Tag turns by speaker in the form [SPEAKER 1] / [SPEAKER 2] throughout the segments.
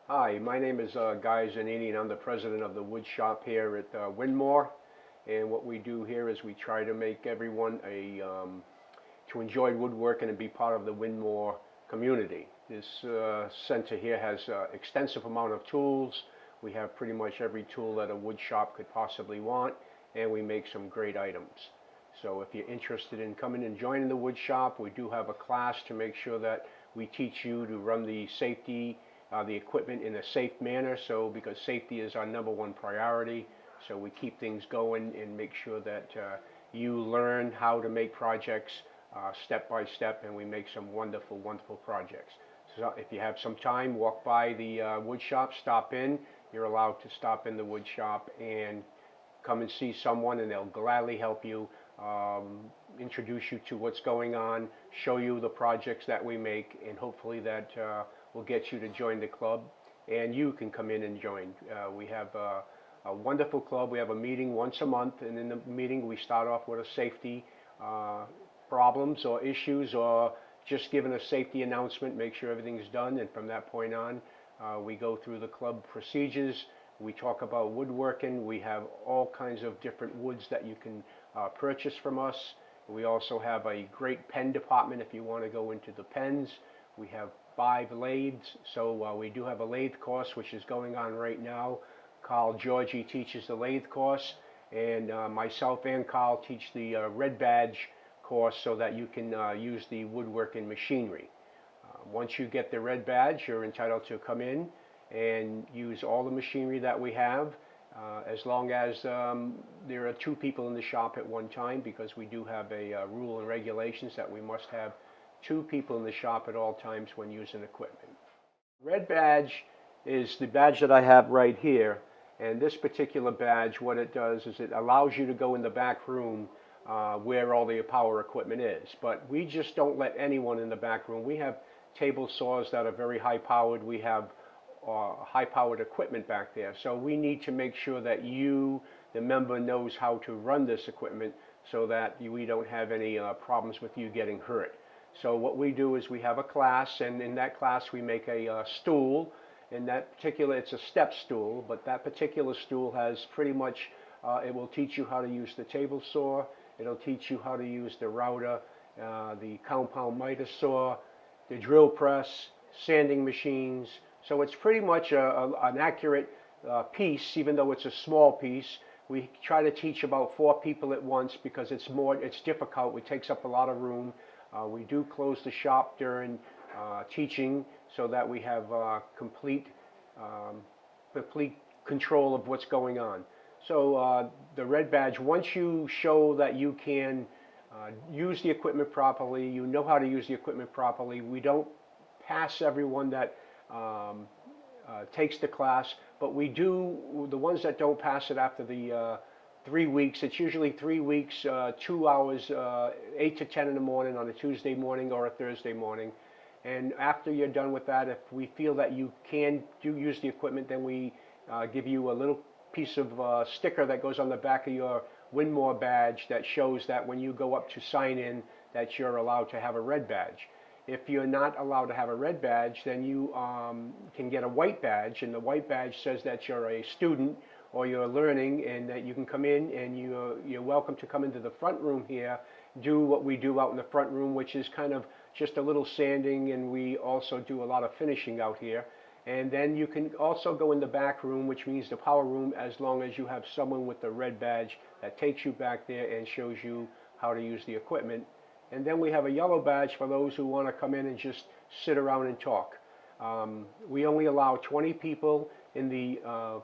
[SPEAKER 1] Hi, my name is Guy Zanini, and I'm the president of the wood shop here at Wynmoor. And what we do here is we try to make everyone to enjoy woodworking and be part of the Wynmoor community. This center here has extensive amount of tools. We have pretty much every tool that a wood shop could possibly want, and we make some great items. So if you're interested in coming and joining the wood shop, we do have a class to make sure that we teach you to run the equipment in a safe manner. So because safety is our number one priority, so we keep things going and make sure that you learn how to make projects step by step, and we make some wonderful, wonderful projects. So if you have some time, walk by the wood shop, stop in. You're allowed to stop in the wood shop and come and see someone, and they'll gladly help you, introduce you to what's going on, show you the projects that we make, and hopefully that will get you to join the club, and you can come in and join. We have a wonderful club. We have a meeting once a month, and in the meeting we start off with a safety uh, problems or issues, or just giving a safety announcement, make sure everything's done, and from that point on, we go through the club procedures. We talk about woodworking. We have all kinds of different woods that you can purchase from us. We also have a great pen department if you want to go into the pens. We have 5 lathes, so we do have a lathe course which is going on right now. Carl Georgie teaches the lathe course, and myself and Carl teach the red badge course so that you can use the woodworking machinery. Once you get the red badge, you're entitled to come in and use all the machinery that we have, as long as there are 2 people in the shop at one time, because we do have a rule and regulations that we must have 2 people in the shop at all times when using equipment. Red badge is the badge that I have right here, and this particular badge, what it does is it allows you to go in the back room where all the power equipment is. But we just don't let anyone in the back room. We have table saws that are very high powered. We have high powered equipment back there. So we need to make sure that you, the member, knows how to run this equipment so that we don't have any problems with you getting hurt. So what we do is we have a class, and in that class we make a stool. In that particular, it's a step stool, but that particular stool has pretty much, it will teach you how to use the table saw. It'll teach you how to use the router, the compound miter saw, the drill press, sanding machines. So it's pretty much an accurate piece, even though it's a small piece. We try to teach about 4 people at once because it's difficult. It takes up a lot of room. We do close the shop during teaching so that we have um, complete control of what's going on. So the red badge, once you show that you can use the equipment properly, you know how to use the equipment properly. We don't pass everyone that takes the class, but we do, the ones that don't pass it after the 3 weeks, it's usually 3 weeks, 2 hours, 8 to 10 in the morning on a Tuesday morning or a Thursday morning. And after you're done with that, if we feel that you can use the equipment, then we give you a little piece of sticker that goes on the back of your Wynmoor badge that shows that when you go up to sign in, that you're allowed to have a red badge. If you're not allowed to have a red badge, then you can get a white badge, and the white badge says that you're a student or you're learning, and that you can come in, and you're welcome to come into the front room here, do what we do out in the front room, which is kind of just a little sanding, and we also do a lot of finishing out here. And then you can also go in the back room, which means the power room, as long as you have someone with the red badge that takes you back there and shows you how to use the equipment. And then we have a yellow badge for those who want to come in and just sit around and talk. We only allow 20 people in the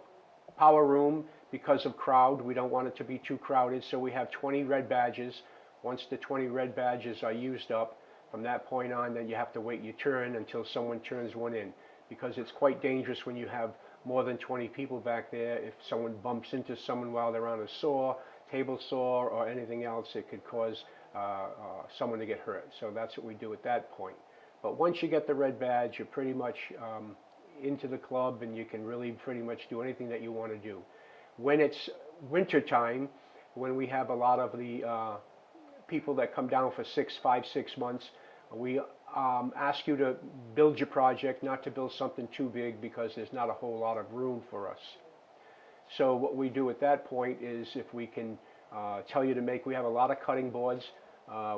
[SPEAKER 1] power room because of crowd. We don't want it to be too crowded, so we have 20 red badges. Once the 20 red badges are used up, from that point on, then you have to wait your turn until someone turns one in, because it's quite dangerous when you have more than 20 people back there. If someone bumps into someone while they're on a saw, table saw, or anything else, it could cause someone to get hurt. So that's what we do at that point. But once you get the red badge, you're pretty much into the club, and you can really pretty much do anything that you want to do. When it's winter time, when we have a lot of the people that come down for 5, 6 months, We ask you to build your project, not to build something too big because there's not a whole lot of room for us. So what we do at that point is if we can tell you to make, we have a lot of cutting boards.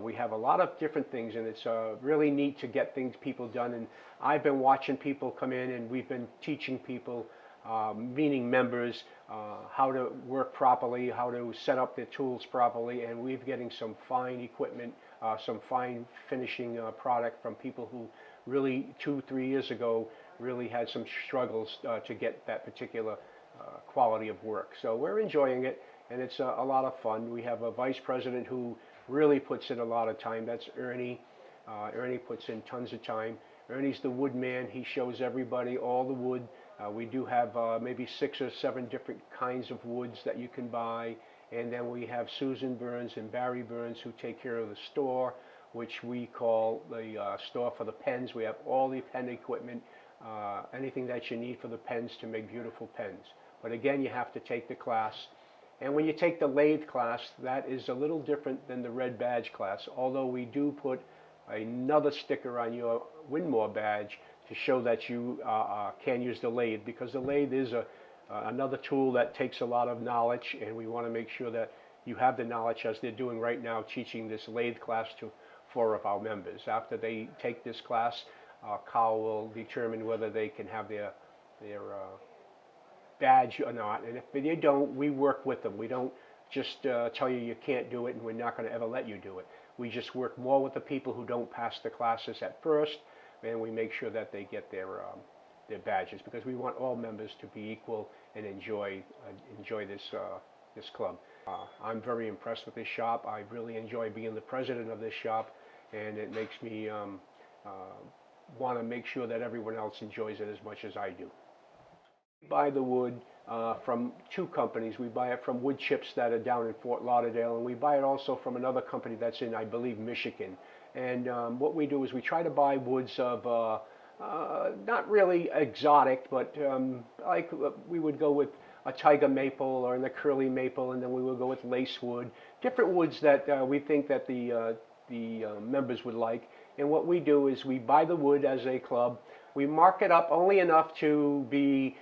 [SPEAKER 1] We have a lot of different things, and it's really neat to get people done. And I've been watching people come in, and we've been teaching people, meaning members, how to work properly, how to set up their tools properly, and we're getting some fine equipment, some fine finishing product from people who really 2-3 years ago really had some struggles to get that particular quality of work. So we're enjoying it, and it's a lot of fun. We have a vice president who really puts in a lot of time. That's Ernie. Ernie puts in tons of time. Ernie's the wood man. He shows everybody all the wood. We do have maybe 6 or 7 different kinds of woods that you can buy. And then we have Susan Burns and Barry Burns who take care of the store, which we call the store for the pens. We have all the pen equipment, anything that you need for the pens to make beautiful pens. But again, you have to take the class. And when you take the lathe class, that is a little different than the red badge class, although we do put another sticker on your Wynmoor badge to show that you can use the lathe, because the lathe is another tool that takes a lot of knowledge, and we want to make sure that you have the knowledge, as they're doing right now, teaching this lathe class to 4 of our members. After they take this class, Carl will determine whether they can have their badge or not, and if they don't, we work with them. We don't just tell you you can't do it and we're not going to ever let you do it. We just work more with the people who don't pass the classes at first, and we make sure that they get their badges, because we want all members to be equal and enjoy this club. I'm very impressed with this shop. I really enjoy being the president of this shop, and it makes me want to make sure that everyone else enjoys it as much as I do. We buy the wood from 2 companies. We buy it from wood chips that are down in Fort Lauderdale, and we buy it also from another company that's in, I believe, Michigan. And what we do is we try to buy woods of not really exotic, but like we would go with a tiger maple or the curly maple, and then we would go with lace wood, different woods that we think that the members would like. And what we do is we buy the wood as a club. We mark it up only enough to be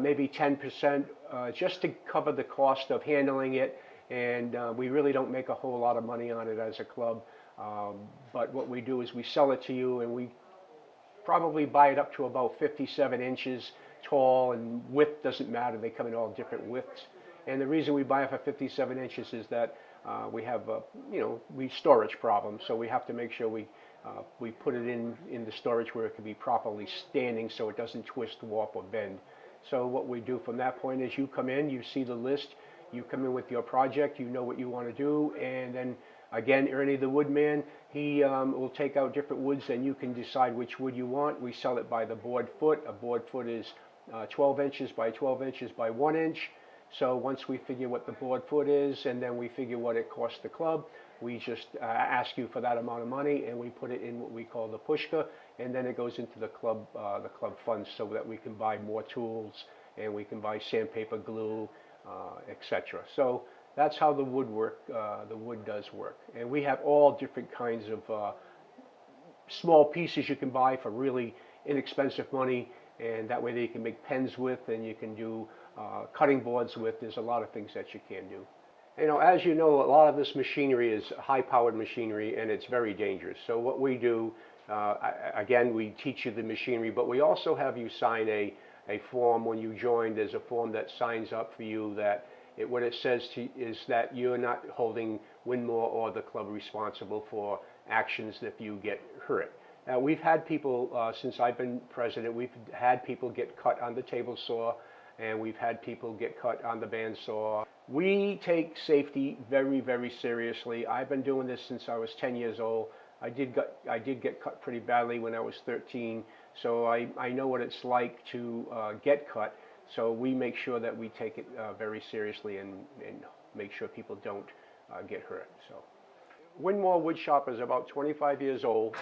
[SPEAKER 1] maybe 10%, just to cover the cost of handling it, and we really don't make a whole lot of money on it as a club. But what we do is we sell it to you, and we probably buy it up to about 57 inches tall, and width doesn't matter. They come in all different widths. And the reason we buy it for 57 inches is that we have storage problems, so we have to make sure we put it in the storage where it can be properly standing so it doesn't twist, warp, or bend. So what we do from that point is you come in, you see the list, you come in with your project, you know what you want to do, and then again, Ernie the woodman, he will take out different woods, and you can decide which wood you want. We sell it by the board foot. A board foot is 12 inches by 12 inches by 1 inch. So once we figure what the board foot is, and then we figure what it costs the club, we just ask you for that amount of money, and we put it in what we call the pushka, and then it goes into the club funds, so that we can buy more tools, and we can buy sandpaper, glue, etc. So that's how the wood does work. And we have all different kinds of small pieces you can buy for really inexpensive money, and that way you can make pens with, and you can do cutting boards with. There's a lot of things that you can do. As you know, a lot of this machinery is high-powered machinery, and it's very dangerous. So what we do, again, we teach you the machinery, but we also have you sign a form when you join. There's a form that signs up for you that what it says is that you're not holding Wynmoor or the club responsible for actions if you get hurt. Now, we've had people, since I've been president, we've had people get cut on the table saw, and we've had people get cut on the bandsaw. We take safety very, very seriously. I've been doing this since I was 10 years old. I did get cut pretty badly when I was 13, so I know what it's like to get cut. So we make sure that we take it very seriously and make sure people don't get hurt. So Wynmoor Woodshop is about 25 years old,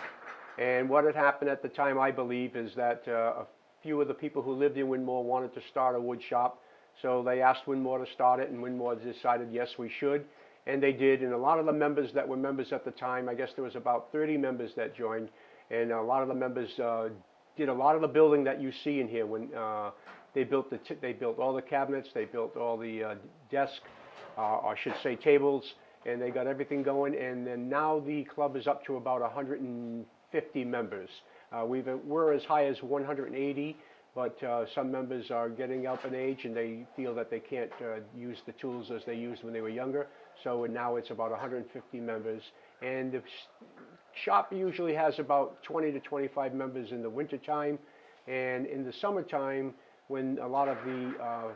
[SPEAKER 1] and what had happened at the time, I believe, is that a few of the people who lived in Wynmoor wanted to start a wood shop. So they asked Wynmoor to start it, and Wynmoor decided yes, we should. And they did, and a lot of the members that were members at the time, I guess there was about 30 members that joined, and a lot of the members did a lot of the building that you see in here. When they built they built all the cabinets, they built all the desks, or I should say tables, and they got everything going. And then now the club is up to about 150 members. We're as high as 180. But some members are getting up in age and they feel that they can't use the tools as they used when they were younger. So now it's about 150 members. And the shop usually has about 20 to 25 members in the wintertime. And in the summertime, when a lot of the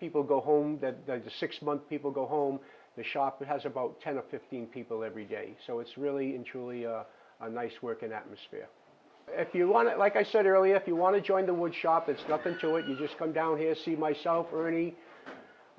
[SPEAKER 1] people go home, the 6-month people go home, the shop has about 10 or 15 people every day. So it's really and truly a nice working atmosphere. If you want to, like I said earlier, if you want to join the wood shop, it's nothing to it. You just come down here, see myself, Ernie.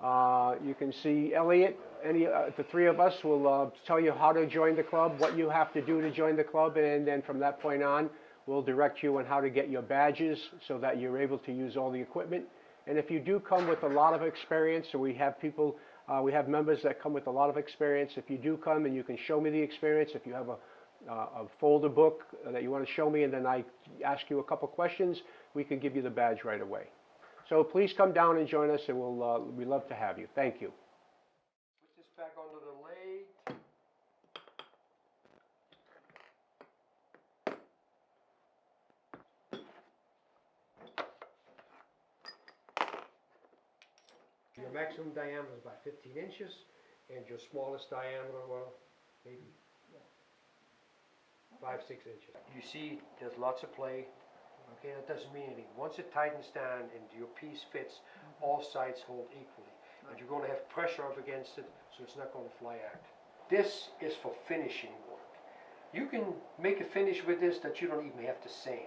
[SPEAKER 1] You can see Elliot. The three of us will tell you how to join the club, what you have to do to join the club, and then from that point on, we'll direct you on how to get your badges so that you're able to use all the equipment. And if you do come with a lot of experience, so we have people, we have members that come with a lot of experience. If you do come and you can show me the experience, if you have a folder book that you want to show me, and then I ask you a couple questions, we can give you the badge right away. So please come down and join us, and we'd love to have you. Thank you.
[SPEAKER 2] Put this back onto the lathe. Your maximum diameter is about 15 inches, and your smallest diameter, well, maybe 5-6 inches. You see, there's lots of play. Okay, that doesn't mean anything. Once it tightens down and your piece fits, all sides hold equally. And you're going to have pressure up against it, so it's not going to fly out. This is for finishing work. You can make a finish with this that you don't even have to sand.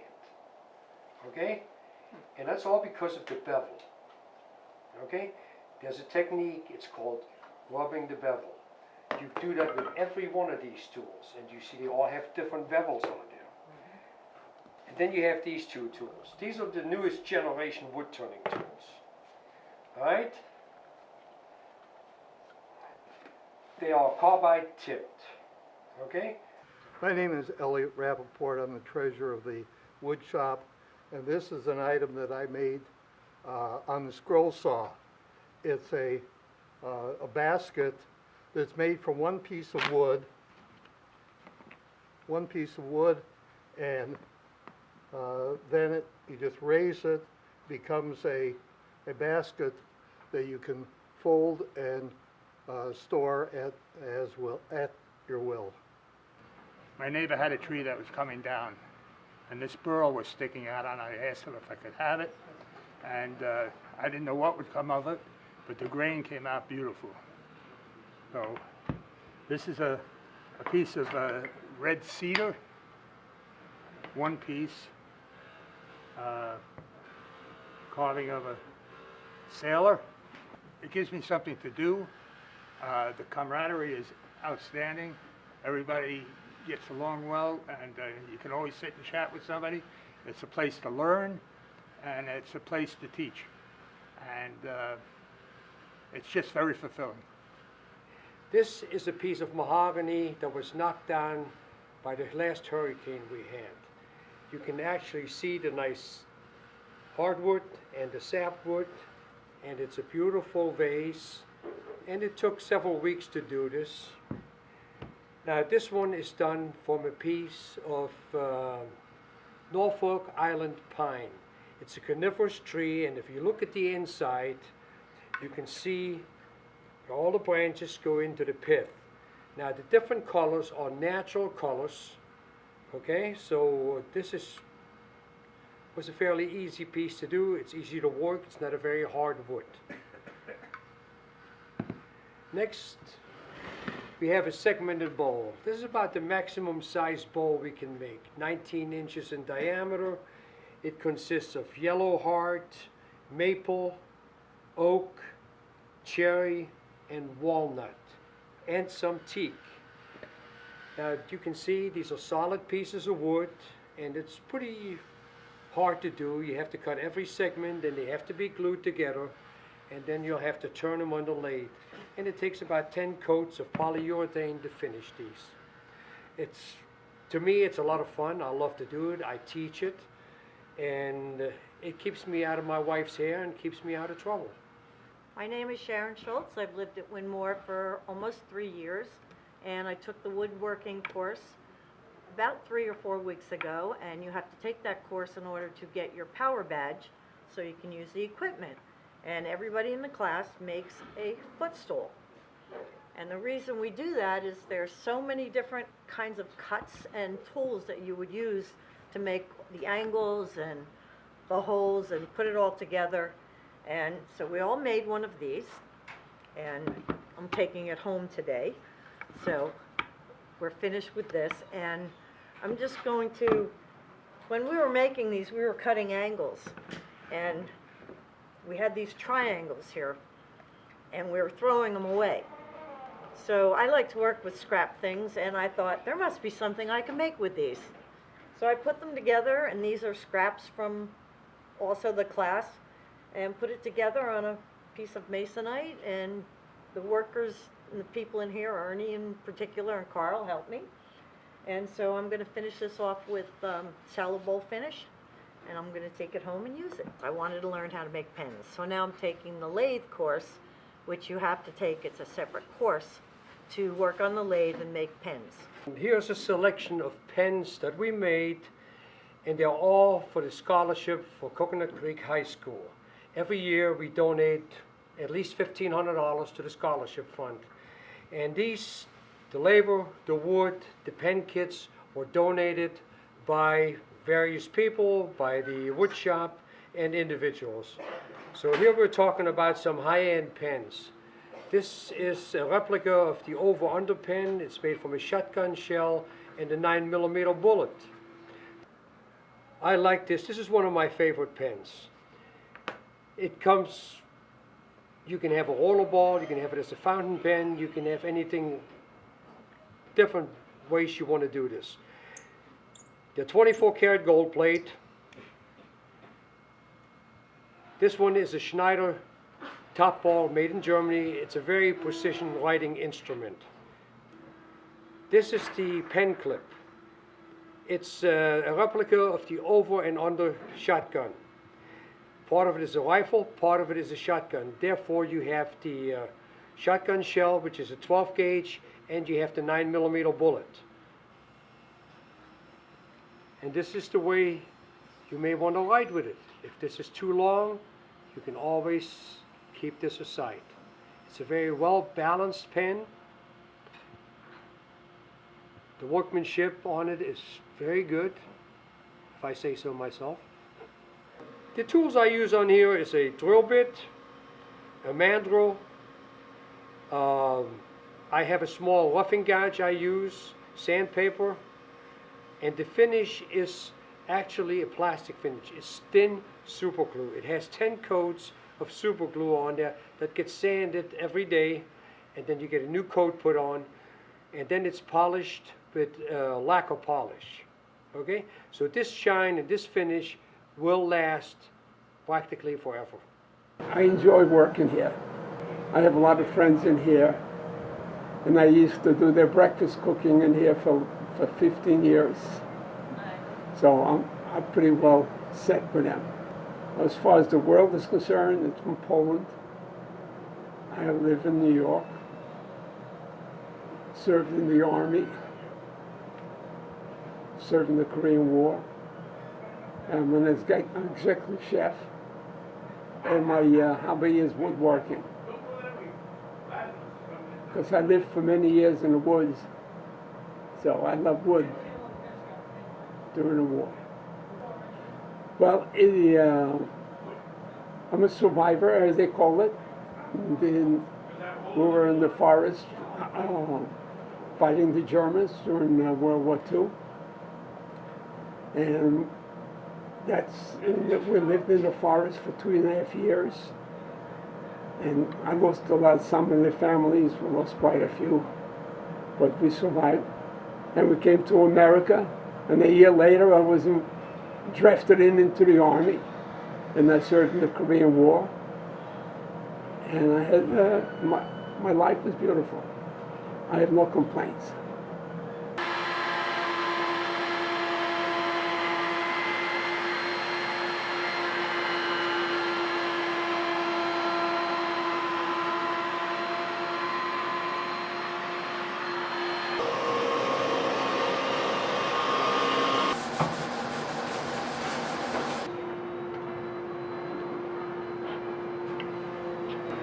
[SPEAKER 2] Okay? And that's all because of the bevel. Okay? There's a technique, it's called rubbing the bevel. You do that with every one of these tools, and you see they all have different bevels on them. And then you have these two tools. These are the newest generation wood turning tools. Alright? They are carbide tipped. Okay?
[SPEAKER 3] My name is Elliot Rappaport. I'm the treasurer of the wood shop, and this is an item that I made on the scroll saw. It's a basket that's made from one piece of wood, and then you just raise it, becomes a basket that you can fold and store at your will.
[SPEAKER 4] My neighbor had a tree that was coming down, and this burl was sticking out, and I asked him if I could have it, and I didn't know what would come of it, but the grain came out beautiful. So this is a piece of red cedar, one piece, carving of a sailor. It gives me something to do. The camaraderie is outstanding. Everybody gets along well, and you can always sit and chat with somebody. It's a place to learn, and it's a place to teach. And it's just very fulfilling.
[SPEAKER 2] This is a piece of mahogany that was knocked down by the last hurricane we had. You can actually see the nice hardwood and the sapwood, and it's a beautiful vase, and it took several weeks to do this. Now this one is done from a piece of Norfolk Island pine. It's a coniferous tree, and if you look at the inside, you can see all the branches go into the pith. Now the different colors are natural colors. Okay, so this was a fairly easy piece to do. It's easy to work. It's not a very hard wood. Next, we have a segmented bowl. This is about the maximum size bowl we can make. 19 inches in diameter. It consists of yellow heart, maple, oak, cherry, and walnut, and some teak. Now you can see these are solid pieces of wood, and it's pretty hard to do. You have to cut every segment, and they have to be glued together. and then you'll have to turn them on the lathe. And it takes about 10 coats of polyurethane to finish these. To me, it's a lot of fun. I love to do it. I teach it, and it keeps me out of my wife's hair and keeps me out of trouble.
[SPEAKER 5] My name is Sharon Schultz. I've lived at Wynmoor for almost 3 years, and I took the woodworking course about 3 or 4 weeks ago, and you have to take that course in order to get your power badge so you can use the equipment. And everybody in the class makes a footstool. And the reason we do that is there's so many different kinds of cuts and tools that you would use to make the angles and the holes and put it all together. And so we all made one of these, and I'm taking it home today. So we're finished with this, and I'm just going to, when we were making these, we were cutting angles, and we had these triangles here, and we were throwing them away. So I like to work with scrap things, and I thought there must be something I can make with these. So I put them together, and these are scraps from also the class, and put it together on a piece of masonite, and the workers and the people in here, Ernie in particular and Carl, helped me. And so I'm going to finish this off with shallow bowl finish, and I'm going to take it home and use it. I wanted to learn how to make pens. So now I'm taking the lathe course, which you have to take. It's a separate course to work on the lathe and make pens.
[SPEAKER 2] Here's a selection of pens that we made, and they're all for the scholarship for Coconut Creek High School. Every year we donate at least $1,500 to the scholarship fund. And these, the labor, the wood, the pen kits were donated by various people, by the wood shop, and individuals. So here we're talking about some high-end pens. This is a replica of the over-under pen. It's made from a shotgun shell and a 9mm bullet. I like this. This is one of my favorite pens. It comes, you can have a rollerball, you can have it as a fountain pen, you can have anything, different ways you want to do this. The 24 karat gold plate. This one is a Schneider top ball made in Germany. It's a very precision writing instrument. This is the pen clip. It's a replica of the over and under shotgun. Part of it is a rifle, part of it is a shotgun. Therefore you have the shotgun shell, which is a 12 gauge, and you have the 9mm bullet. And this is the way you may want to write with it. If this is too long, you can always keep this aside. It's a very well balanced pen. The workmanship on it is very good, if I say so myself. The tools I use on here is a drill bit, a mandrel. I have a small roughing gouge I use, sandpaper, and the finish is actually a plastic finish. It's thin super glue. It has 10 coats of super glue on there that gets sanded every day, and then you get a new coat put on, and then it's polished with lacquer polish. Okay, so this shine and this finish will last practically forever.
[SPEAKER 6] I enjoy working here. I have a lot of friends in here, and I used to do their breakfast cooking in here for 15 years. So I'm pretty well set with them. As far as the world is concerned, it's from Poland. I live in New York, served in the Army, served in the Korean War. I'm an executive chef, and my hobby is woodworking. Because I lived for many years in the woods, so I love wood during the war. Well, I'm a survivor, as they call it. And then we were in the forest fighting the Germans during World War II. And we lived in the forest for 2.5 years. And I lost some of the families, we lost quite a few, but we survived. And we came to America, and a year later I was drafted into the Army, and I served in the Korean War. And I had, my life is beautiful. I have no complaints.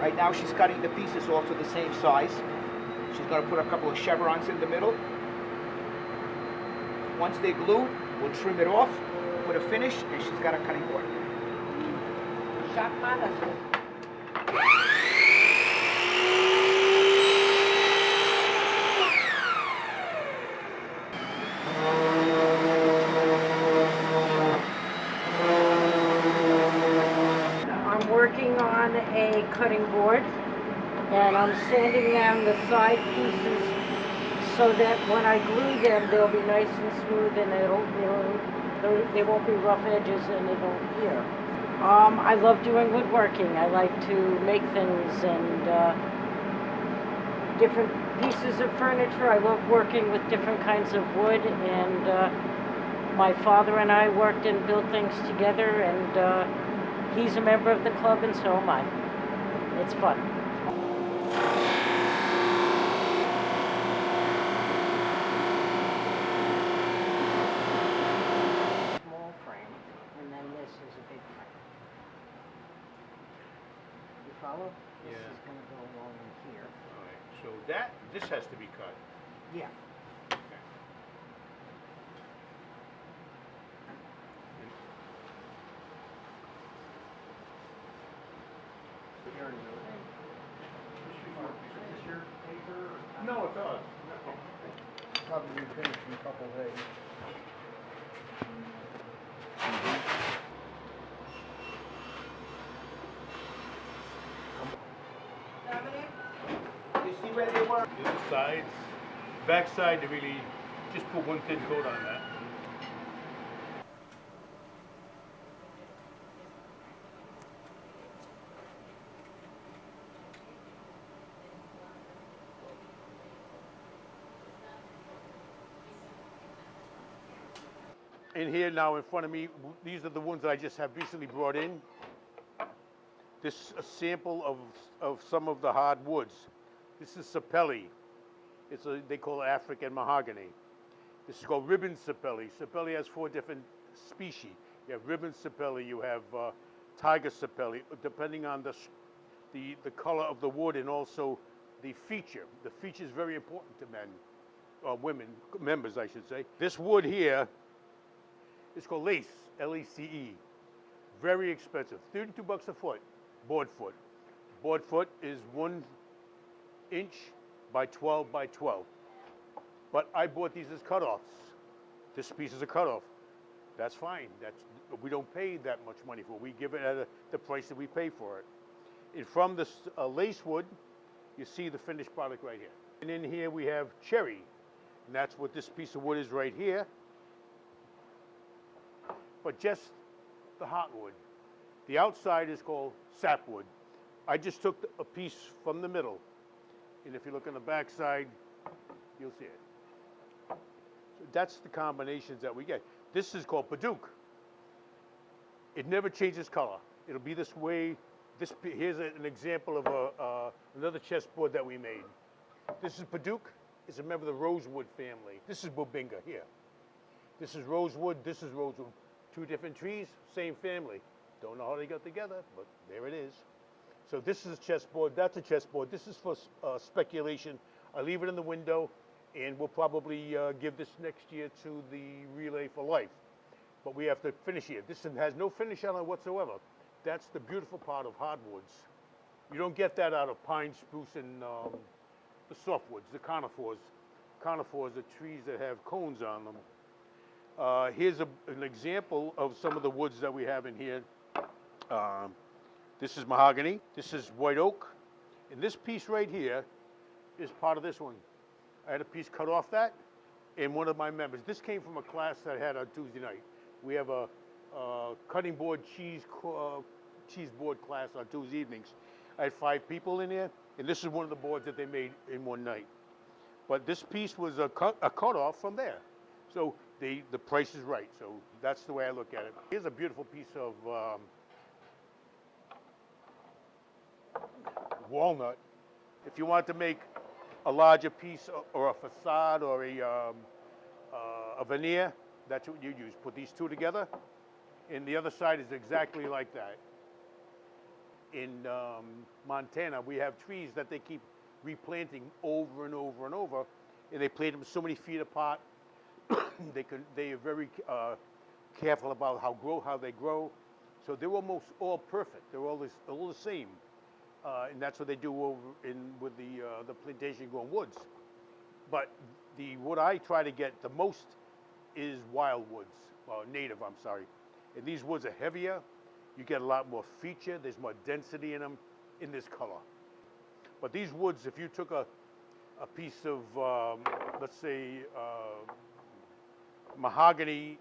[SPEAKER 7] Right now she's cutting the pieces off to the same size. She's going to put a couple of chevrons in the middle. Once they're glued, we'll trim it off, put a finish, and she's got a cutting board.
[SPEAKER 8] I'm working on a cutting board, and I'm sanding down the side pieces so that when I glue them, they'll be nice and smooth, and there won't be rough edges, and they don't tear. I love doing woodworking. I like to make things and different pieces of furniture. I love working with different kinds of wood, and my father and I worked and built things together, and he's a member of the club, and so am I. It's fun. Small frame, and then this is a big frame. You follow? This is going to go along in here.
[SPEAKER 4] All right, so this has to be cut.
[SPEAKER 8] Yeah.
[SPEAKER 4] No, it does.
[SPEAKER 3] Probably be finished in a couple of days.
[SPEAKER 7] You see where they were?
[SPEAKER 4] The other sides, back side, they really just put one thin coat on that. In here now in front of me, these are the ones that I just have recently brought in. This is a sample of some of the hardwoods. This is sapelli. They call it African mahogany. This is called ribbon sapelli. Sapelli has 4 different species. You have ribbon sapelli, you have tiger sapelli, depending on the color of the wood and also the feature. The feature is very important to men, or women, members I should say. This wood here is called lace, L-E-C-E. Very expensive, 32 bucks a foot, board foot. Board foot is 1 inch by 12 by 12. But I bought these as cutoffs. This piece is a cutoff. That's fine. We don't pay that much money for it. We give it at the price that we pay for it. And from this lace wood, you see the finished product right here. And in here we have cherry. And that's what this piece of wood is right here. But just the hardwood. The outside is called sapwood. I just took a piece from the middle. And if you look on the back side, you'll see it. So that's the combinations that we get. This is called Paduke. It never changes color. It'll be this way. Here's an example of another chessboard that we made. This is Paduke. It's a member of the rosewood family. This is Bobinga here. This is rosewood. This is rosewood. 2 different trees, same family. Don't know how they got together, but there it is. So this is a chessboard. That's a chessboard. This is for speculation. I leave it in the window, and we'll probably give this next year to the Relay for Life. But we have to finish it. This has no finish on it whatsoever. That's the beautiful part of hardwoods. You don't get that out of pine, spruce, and the softwoods, the conifers. Conifers are trees that have cones on them. Here's an example of some of the woods that we have in here. This is mahogany. This is white oak. And this piece right here is part of this one. I had a piece cut off that, and one of my members. This came from a class that I had on Tuesday night. We have a cutting board cheese board class on Tuesday evenings.
[SPEAKER 9] I had 5 people in there, and this is one of the boards that they made in one night. But this piece was a cut off from there. So the price is right. So that's the way I look at it. Here's a beautiful piece of walnut. If you want to make a larger piece or a facade or a veneer, that's what you use. Put these two together, and the other side is exactly like that. In Montana, we have trees that they keep replanting over and over and over, and they plant them so many feet apart. They are very careful about how they grow, so they're almost all perfect. They're all the same, and that's what they do over with the plantation grown woods. But the wood I try to get the most is wild woods, native. I'm sorry, and these woods are heavier. You get a lot more feature. There's more density in them in this color. But these woods, if you took a piece of, let's say, mahogany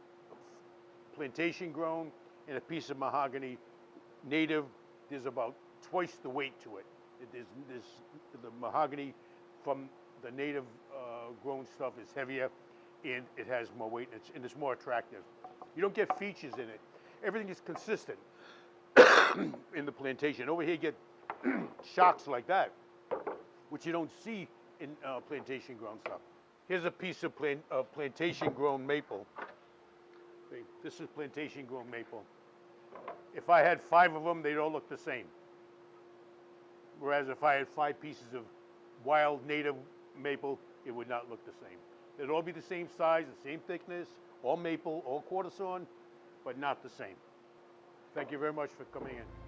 [SPEAKER 9] plantation grown and a piece of mahogany native, there's about twice the weight to it. The mahogany from the native grown stuff is heavier, and it has more weight, and it's more attractive. You don't get features in it. Everything is consistent in the plantation. Over here you get shocks like that, which you don't see in plantation grown stuff. Here's a piece of plantation grown maple. See, this is plantation grown maple. If I had 5 of them, they'd all look the same. Whereas if I had 5 pieces of wild native maple, it would not look the same. They'd all be the same size, the same thickness, all maple, all quarter sawn, but not the same. Thank you very much for coming in.